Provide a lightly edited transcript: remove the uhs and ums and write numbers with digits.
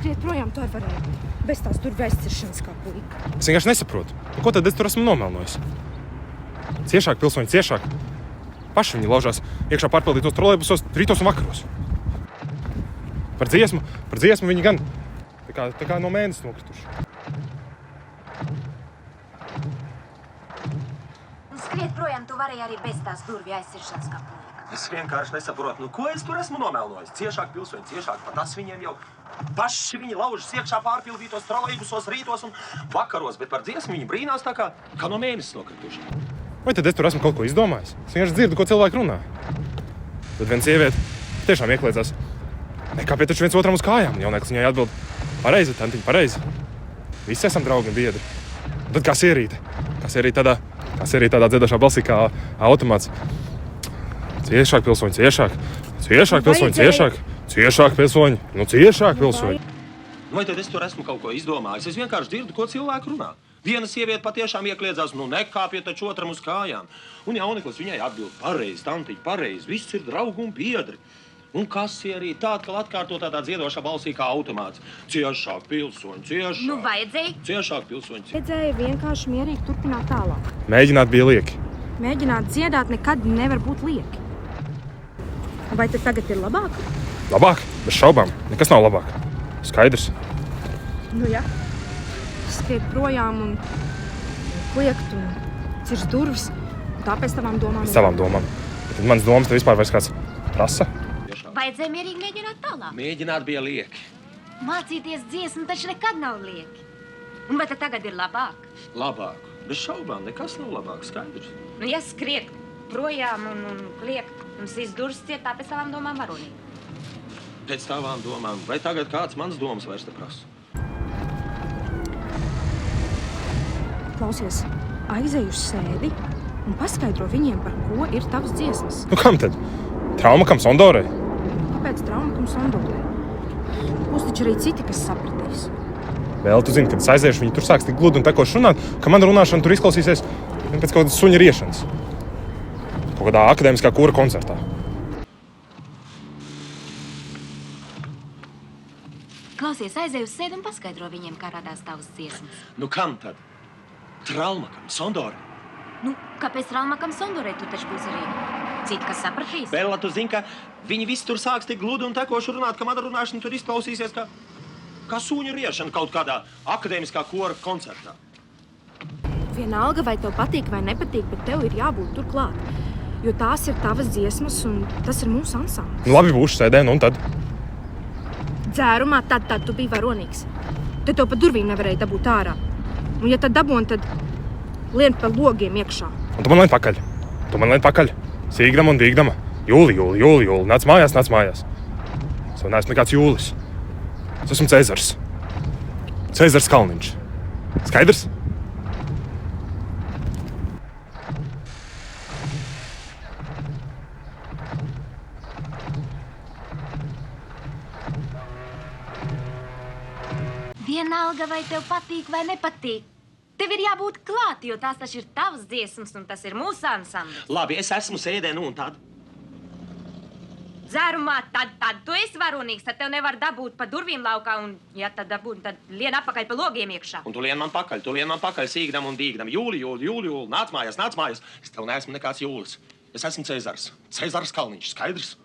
skriet projām, tu arī varēji. Bez tās durvju aizciršanas kā puika. Es vienkārši nesaprotu. Ko tad es tur esmu nomelnojis? Ciešāk, pilsoņi, ciešāk. Paši viņi laužās iekšā pārpildītos trolejbusos, rītos un vakaros. Par dziesmu viņi gan tā kā no mēnesis nokrituši. Skriet projām, tu varēji arī bez tās durvju aizciršanas kā puika. Es vienkārši nesaprotu, ko es tur esmu nomelnojis. Ciešāk, pilsoņi, ciešāk, pat tas viņiem jau paši viņi laužas iekšā pārpildītos trolejbusos, rītos un vakaros, bet par dziesmu viņi brīnās tā kā no mēnesis nokrituši. Vai tad es tur esmu kaut ko izdomājis? Es vienkārši dzirdu, ko cilvēki runā. Tad viena sieviete tiešām ieklēdzās. Nekāpēc taču viens otram uz kājām. Jaunieks viņai atbild, pareizi, tantiņ, pareizi. Visi esam draugi un biedri. Un tad kā sierīte tādā dziedošā balsī kā automāts. Ciešāk, pilsoņi, ciešāk. Ciešāk, pilsoņi, ciešāk. Ciešāk, pilsoņi. Nu, ciešāk, pilsoņi. Vai tad es tur esmu kaut ko izdomājis? Es vienkārši dzirdu, ko cilvēki runā. Viena sieviete patiešām iekliedzās, nekāpiet taču otram uz kājām. Un jauneklis viņai atbild, pareizi, tantiņ, pareizi. Viss ir draugi un biedri. Un kasierī tā atkal atkārto tādā dziedošā balsī kā automāts. Ciešāk, pilsoņi, ciešāk. Nu, vajadzēja. Ciešāk, pilsoņi. Vajadzēja vienkārši mierīgi turpināt tālāk. Mēģināt bija lieki. Mēģināt dziedāt nekad nevar būt lieki. Vai tad tagad ir labāk? Labāk, bez šaubām. Nekas nav labāk. Skaidrs. Nu jā. Skriet projām un kliegt un cirst durvis. Tāpēc tavām domām. Savām domām. Bet tad manas domas te vispār vairs kāds prasa. Vajadzēja mierīgi mēģināt tālāk. Mēģināt bija lieki. Mācīties dziesmu taču nekad nav lieki. Un vai tad tagad ir labāk? Labāk. Bez šaubām nekas nav labāk, skaidrs. Nu, ja skriet projām un kliegt un sīst durvis ciet, tāpēc tavām domām varonīgi. Pēc tavām domām. Vai tagad kāds mans domas vairs te prasa? Klausies, aizej uz sēdi un paskaidro viņiem, par ko ir tavas dziesmas. Nu kam tad? Traumakam Sondorai? Kāpēc traumakam Sondorē? Būs taču arī citi, kas sapratīs. Vēl tu zini, kad es aiziešu, viņi tur sāks tik gludi un tekoši runāt, ka mana runāšana tur izklausīsies pēc kaut kādas suņa riešanas. Kaut kādā akadēmiskā kora koncertā. Klausies, aizej uz sēdi un paskaidro viņiem, kā radās tavas dziesmas. Nu kam tad? Traumakam Sondorai? Nu, kāpēc Traumakam Sondorē tu taču būs arī citi, kas sapratīs? Bella, tu zini, ka viņi visi tur sāks tik gludi un tekoši runāt, ka mana runāšana tur izklausīsies kā suņu riešana kaut kādā akadēmiskā kora koncertā. Vienalga, vai tev patīk vai nepatīk, bet tev ir jābūt tur klāt. Jo tās ir tavas dziesmas un tas ir mūsu ansamblis. Nu labi, būšu sēdē, nu un tad? Dzērumā tad tu biji varonīgs. Tad tev pa durvīm nevarēja dabūt ārā. Un ja tad dabūni, tad lien pa logiem iekšā. Un tu man lien pakaļ. Sīgdama un dīgdama. Jūli. Nāc mājās. Es neesmu nekāds Jūlis. Es esmu Cezars. Cezars Kalniņš. Skaidrs? Vienalga, vai tev patīk vai nepatīk. Tev ir jābūt klāt, jo tās taču ir tavas dziesmas un tas ir mūsu ansamblis. Labi, es esmu sēdē, nu un tad? Dzērumā tad tu esi varonīgs, tad tev nevar dabūt pa durvīm laukā un, ja tad dabūni, tad lien apakaļ pa logiem iekšā. Un tu lien man pakaļ, sīgdam un dīgdam. Jūli, nāc mājās. Es tev neesmu nekāds Jūlis. Es esmu Cezars. Cezars Kalniņš, skaidrs?